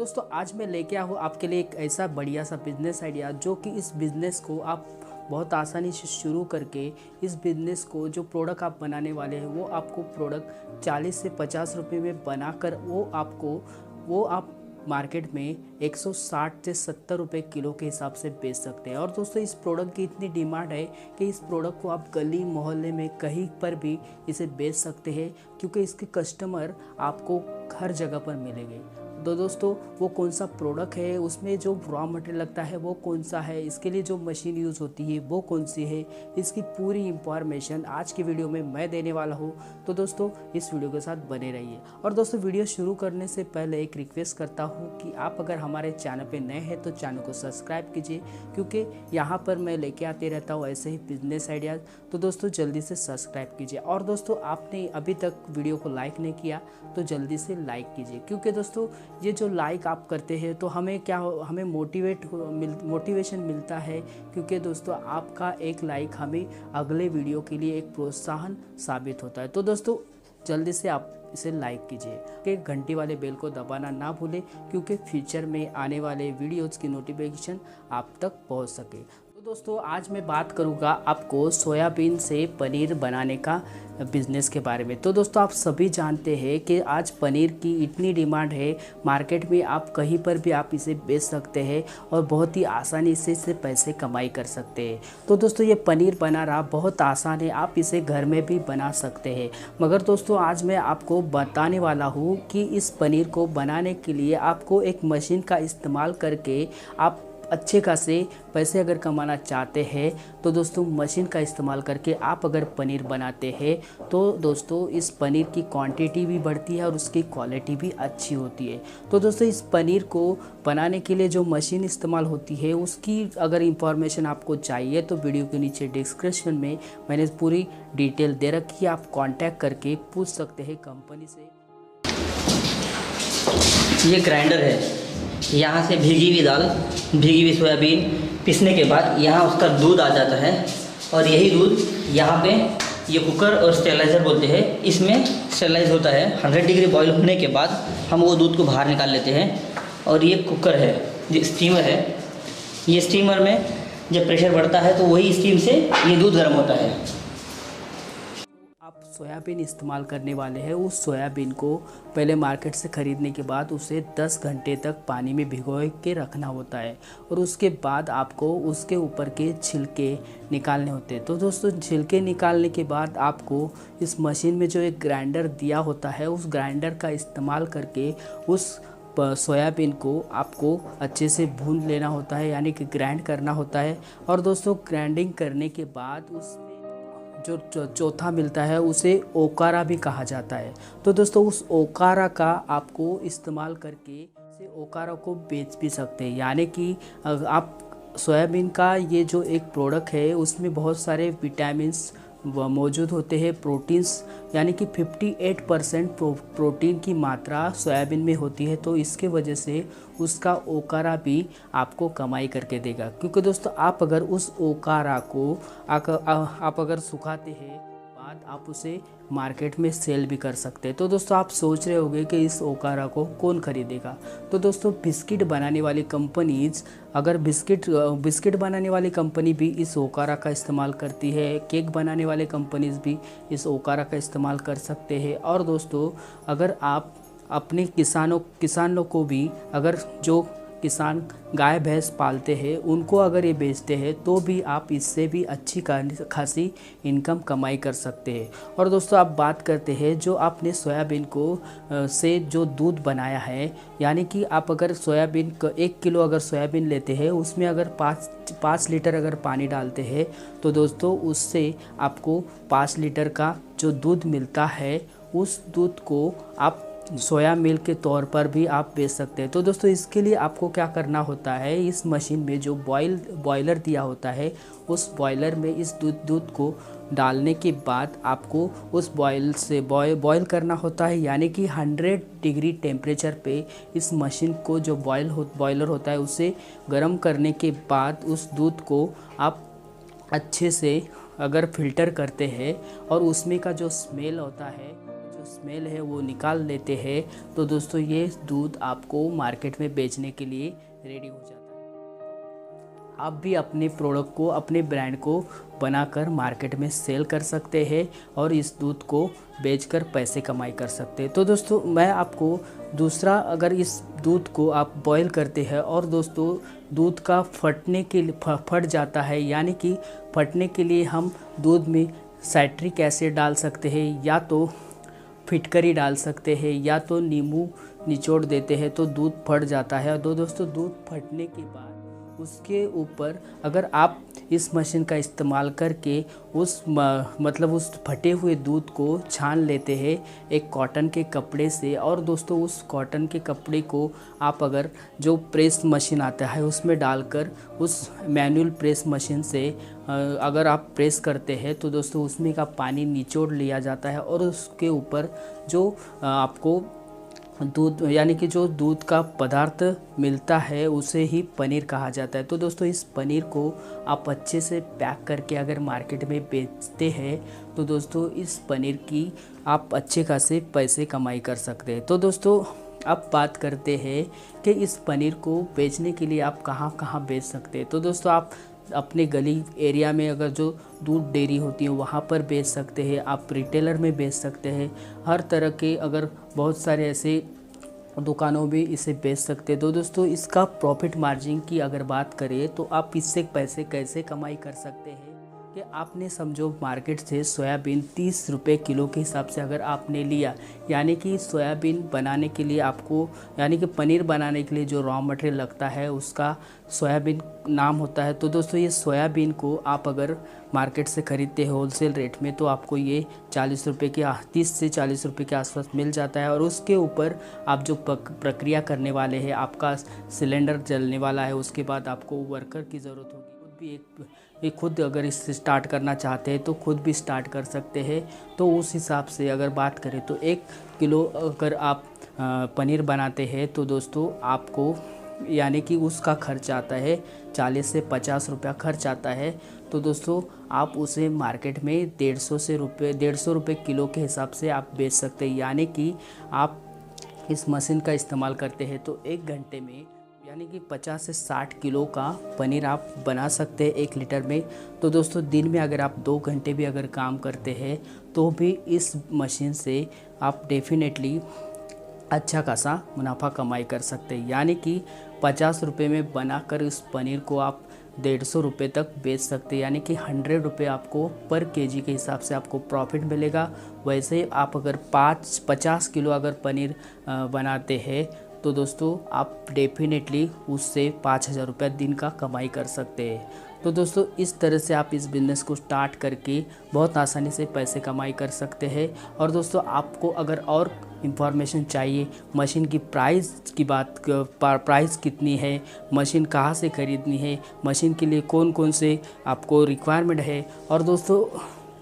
दोस्तों आज मैं लेके आया हूँ आपके लिए एक ऐसा बढ़िया सा बिज़नेस आइडिया जो कि इस बिज़नेस को आप बहुत आसानी से शुरू करके इस बिज़नेस को जो प्रोडक्ट आप बनाने वाले हैं वो आपको प्रोडक्ट 40 से 50 रुपये में बनाकर वो आप मार्केट में 160 से 70 रुपये किलो के हिसाब से बेच सकते हैं। और दोस्तों इस प्रोडक्ट की इतनी डिमांड है कि इस प्रोडक्ट को आप गली मोहल्ले में कहीं पर भी इसे बेच सकते हैं, क्योंकि इसके कस्टमर आपको हर जगह पर मिलेंगे। तो दोस्तों वो कौन सा प्रोडक्ट है, उसमें जो रॉ मटेरियल लगता है वो कौन सा है, इसके लिए जो मशीन यूज़ होती है वो कौन सी है, इसकी पूरी इंफॉर्मेशन आज की वीडियो में मैं देने वाला हूँ। तो दोस्तों इस वीडियो के साथ बने रहिए। और दोस्तों वीडियो शुरू करने से पहले एक रिक्वेस्ट करता हूँ कि आप अगर हमारे चैनल पर नए हैं तो चैनल को सब्सक्राइब कीजिए, क्योंकि यहाँ पर मैं लेके आते रहता हूँ ऐसे ही बिजनेस आइडियाज़। तो दोस्तों जल्दी से सब्सक्राइब कीजिए। और दोस्तों आपने अभी तक वीडियो को लाइक नहीं किया तो जल्दी से लाइक कीजिए, क्योंकि दोस्तों ये जो लाइक आप करते हैं तो हमें मोटिवेशन मिलता है, क्योंकि दोस्तों आपका एक लाइक हमें अगले वीडियो के लिए एक प्रोत्साहन साबित होता है। तो दोस्तों जल्दी से आप इसे लाइक कीजिए कि घंटी वाले बेल को दबाना ना भूलें, क्योंकि फ्यूचर में आने वाले वीडियोज़ की नोटिफिकेशन आप तक पहुंच सके। तो दोस्तों आज मैं बात करूंगा आपको सोयाबीन से पनीर बनाने का बिज़नेस के बारे में। तो दोस्तों आप सभी जानते हैं कि आज पनीर की इतनी डिमांड है मार्केट में, आप कहीं पर भी आप इसे बेच सकते हैं और बहुत ही आसानी से इससे पैसे कमाई कर सकते हैं। तो दोस्तों ये पनीर बनाना बहुत आसान है, आप इसे घर में भी बना सकते हैं। मगर दोस्तों आज मैं आपको बताने वाला हूँ कि इस पनीर को बनाने के लिए आपको एक मशीन का इस्तेमाल करके आप अच्छे खासे पैसे अगर कमाना चाहते हैं तो दोस्तों मशीन का इस्तेमाल करके आप अगर पनीर बनाते हैं तो दोस्तों इस पनीर की क्वांटिटी भी बढ़ती है और उसकी क्वालिटी भी अच्छी होती है। तो दोस्तों इस पनीर को बनाने के लिए जो मशीन इस्तेमाल होती है उसकी अगर इंफॉर्मेशन आपको चाहिए तो वीडियो के नीचे डिस्क्रिप्शन में मैंने पूरी डिटेल दे रखी है, आप कॉन्टैक्ट करके पूछ सकते हैं कंपनी से। ये ग्राइंडर है, यहाँ से भीगी हुई दाल, भीगी हुई सोयाबीन पीसने के बाद यहाँ उसका दूध आ जाता है, और यही दूध यहाँ पे ये कुकर और स्टेरलाइज़र बोलते हैं, इसमें स्टेरलाइज होता है। 100 डिग्री बॉईल होने के बाद हम वो दूध को बाहर निकाल लेते हैं। और ये कुकर है, ये स्टीमर है, ये स्टीमर में जब प्रेशर बढ़ता है तो वही स्टीम से ये दूध गर्म होता है। आप सोयाबीन इस्तेमाल करने वाले हैं, उस सोयाबीन को पहले मार्केट से ख़रीदने के बाद उसे 10 घंटे तक पानी में भिगो के रखना होता है, और उसके बाद आपको उसके ऊपर के छिलके निकालने होते हैं। तो दोस्तों छिलके निकालने के बाद आपको इस मशीन में जो एक ग्राइंडर दिया होता है उस ग्राइंडर का इस्तेमाल करके उस सोयाबीन को आपको अच्छे से भून लेना होता है, यानी कि ग्राइंड करना होता है। और दोस्तों ग्राइंडिंग करने के बाद उस जो चौथा मिलता है उसे ओकारा भी कहा जाता है। तो दोस्तों उस ओकारा का आपको इस्तेमाल करके से ओकारा को बेच भी सकते हैं, यानी कि आप सोयाबीन का ये जो एक प्रोडक्ट है उसमें बहुत सारे विटामिन्स मौजूद होते हैं, प्रोटीन्स, यानी कि 58% प्रोटीन की मात्रा सोयाबीन में होती है। तो इसके वजह से उसका ओकारा भी आपको कमाई करके देगा, क्योंकि दोस्तों आप अगर उस ओकारा को आप अगर सुखाते हैं बाद आप उसे मार्केट में सेल भी कर सकते हैं। तो दोस्तों आप सोच रहे होंगे कि इस ओकारा को कौन खरीदेगा। तो दोस्तों बिस्किट बनाने वाली कंपनीज, अगर बिस्किट बनाने वाली कंपनी भी इस ओकारा का इस्तेमाल करती है, केक बनाने वाले कंपनीज भी इस ओकारा का इस्तेमाल कर सकते हैं। और दोस्तों अगर आप अपने किसानों को भी, अगर जो किसान गाय भैंस पालते हैं उनको अगर ये बेचते हैं तो भी आप इससे भी अच्छी खासी इनकम कमाई कर सकते हैं। और दोस्तों आप बात करते हैं जो आपने सोयाबीन को से जो दूध बनाया है, यानी कि आप अगर सोयाबीन 1 किलो अगर सोयाबीन लेते हैं उसमें अगर 5 लीटर अगर पानी डालते हैं तो दोस्तों उससे आपको 5 लीटर का जो दूध मिलता है उस दूध को आप सोया मिल्क के तौर पर भी आप बेच सकते हैं। तो दोस्तों इसके लिए आपको क्या करना होता है, इस मशीन में जो बॉयलर दिया होता है उस बॉयलर में इस दूध को डालने के बाद आपको उस बॉयल करना होता है, यानी कि 100 डिग्री टेम्परेचर पे इस मशीन को जो बॉयलर होता है उसे गर्म करने के बाद उस दूध को आप अच्छे से अगर फिल्टर करते हैं और उसमें का जो स्मेल होता है, जो स्मेल है वो निकाल लेते हैं, तो दोस्तों ये दूध आपको मार्केट में बेचने के लिए रेडी हो जाता है। आप भी अपने प्रोडक्ट को, अपने ब्रांड को बनाकर मार्केट में सेल कर सकते हैं और इस दूध को बेचकर पैसे कमाई कर सकते हैं। तो दोस्तों मैं आपको दूसरा, अगर इस दूध को आप बॉईल करते हैं और दोस्तों दूध का फटने के लिए फट जाता है, यानी कि फटने के लिए हम दूध में साइट्रिक एसिड डाल सकते हैं, या तो फिटकरी डाल सकते हैं, या तो नींबू निचोड़ देते हैं तो दूध फट जाता है। तो दोस्तों दूध फटने के बाद उसके ऊपर अगर आप इस मशीन का इस्तेमाल करके उस फटे हुए दूध को छान लेते हैं एक कॉटन के कपड़े से, और दोस्तों उस कॉटन के कपड़े को आप अगर जो प्रेस मशीन आता है उसमें डालकर उस मैनुअल प्रेस मशीन से अगर आप प्रेस करते हैं तो दोस्तों उसमें का पानी निचोड़ लिया जाता है और उसके ऊपर जो आपको दूध, यानी कि जो दूध का पदार्थ मिलता है उसे ही पनीर कहा जाता है। तो दोस्तों इस पनीर को आप अच्छे से पैक करके अगर मार्केट में बेचते हैं तो दोस्तों इस पनीर की आप अच्छे खासे पैसे कमाई कर सकते हैं। तो दोस्तों अब बात करते हैं कि इस पनीर को बेचने के लिए आप कहाँ कहाँ बेच सकते हैं। तो दोस्तों आप अपने गली एरिया में अगर जो दूध डेयरी होती है वहाँ पर बेच सकते हैं, आप रिटेलर में बेच सकते हैं, हर तरह के अगर बहुत सारे ऐसे दुकानों में इसे बेच सकते हैं। तो दोस्तों इसका प्रॉफिट मार्जिन की अगर बात करें तो आप इससे पैसे कैसे कमाई कर सकते हैं कि आपने समझो मार्केट से सोयाबीन 30 रुपये किलो के हिसाब से अगर आपने लिया, यानी कि सोयाबीन बनाने के लिए आपको, यानी कि पनीर बनाने के लिए जो रॉ मटेरियल लगता है उसका सोयाबीन नाम होता है। तो दोस्तों ये सोयाबीन को आप अगर मार्केट से ख़रीदते हैं होलसेल रेट में तो आपको ये 40 रुपये के 30 से 40 रुपये के आसपास मिल जाता है। और उसके ऊपर आप जो प्रक्रिया करने वाले हैं, आपका सिलेंडर जलने वाला है, उसके बाद आपको वर्कर की ज़रूरत होगी। खुद भी खुद अगर इससे स्टार्ट करना चाहते हैं तो खुद भी स्टार्ट कर सकते हैं। तो उस हिसाब से अगर बात करें तो 1 किलो अगर आप पनीर बनाते हैं तो दोस्तों आपको, यानी कि उसका खर्च आता है 40 से 50 रुपया खर्च आता है। तो दोस्तों आप उसे मार्केट में 150 रुपये किलो के हिसाब से आप बेच सकते हैं। यानी कि आप इस मशीन का इस्तेमाल करते हैं तो 1 घंटे में, यानी कि 50 से 60 किलो का पनीर आप बना सकते हैं 1 लीटर में। तो दोस्तों दिन में अगर आप 2 घंटे भी अगर काम करते हैं तो भी इस मशीन से आप डेफिनेटली अच्छा खासा मुनाफा कमाई कर सकते हैं। यानी कि 50 रुपये में बनाकर इस पनीर को आप 150 रुपये तक बेच सकते हैं, यानी कि 100 रुपये आपको पर केजी के हिसाब से आपको प्रॉफिट मिलेगा। वैसे आप अगर 50 किलो अगर पनीर बनाते हैं तो दोस्तों आप डेफिनेटली उससे 5000 रुपये दिन का कमाई कर सकते हैं। तो दोस्तों इस तरह से आप इस बिज़नेस को स्टार्ट करके बहुत आसानी से पैसे कमाई कर सकते हैं। और दोस्तों आपको अगर और इन्फॉर्मेशन चाहिए, मशीन की प्राइस की बात, प्राइस कितनी है, मशीन कहाँ से ख़रीदनी है, मशीन के लिए कौन कौन से आपको रिक्वायरमेंट है, और दोस्तों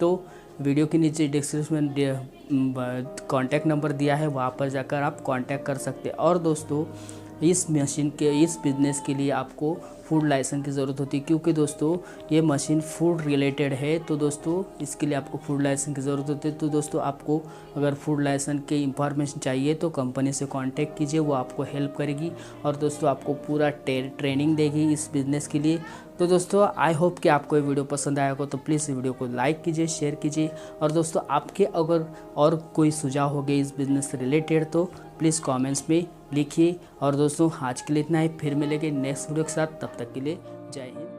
तो वीडियो के नीचे डिस्क्रिप्शन में कॉन्टैक्ट नंबर दिया है, वहाँ पर जाकर आप कॉन्टैक्ट कर सकते हैं। और दोस्तों इस मशीन के, इस बिज़नेस के लिए आपको फूड लाइसेंस की ज़रूरत होती है, क्योंकि दोस्तों ये मशीन फूड रिलेटेड है। तो दोस्तों इसके लिए आपको फूड लाइसेंस की ज़रूरत होती है। तो दोस्तों आपको अगर फूड लाइसेंस के इंफॉर्मेशन चाहिए तो कंपनी से कांटेक्ट कीजिए, वो आपको हेल्प करेगी और दोस्तों आपको पूरा ट्रेनिंग देगी इस बिज़नेस के लिए। तो दोस्तों आई होप कि आपको ये वीडियो पसंद आया हो तो प्लीज़ वीडियो को लाइक कीजिए, शेयर कीजिए। और दोस्तों आपके अगर और कोई सुझाव हो गए इस बिज़नेस से रिलेटेड तो प्लीज़ कमेंट्स में लिखिए। और दोस्तों आज के लिए इतना ही, फिर मिलेंगे नेक्स्ट वीडियो के साथ, तब तक के लिए जय हिंद।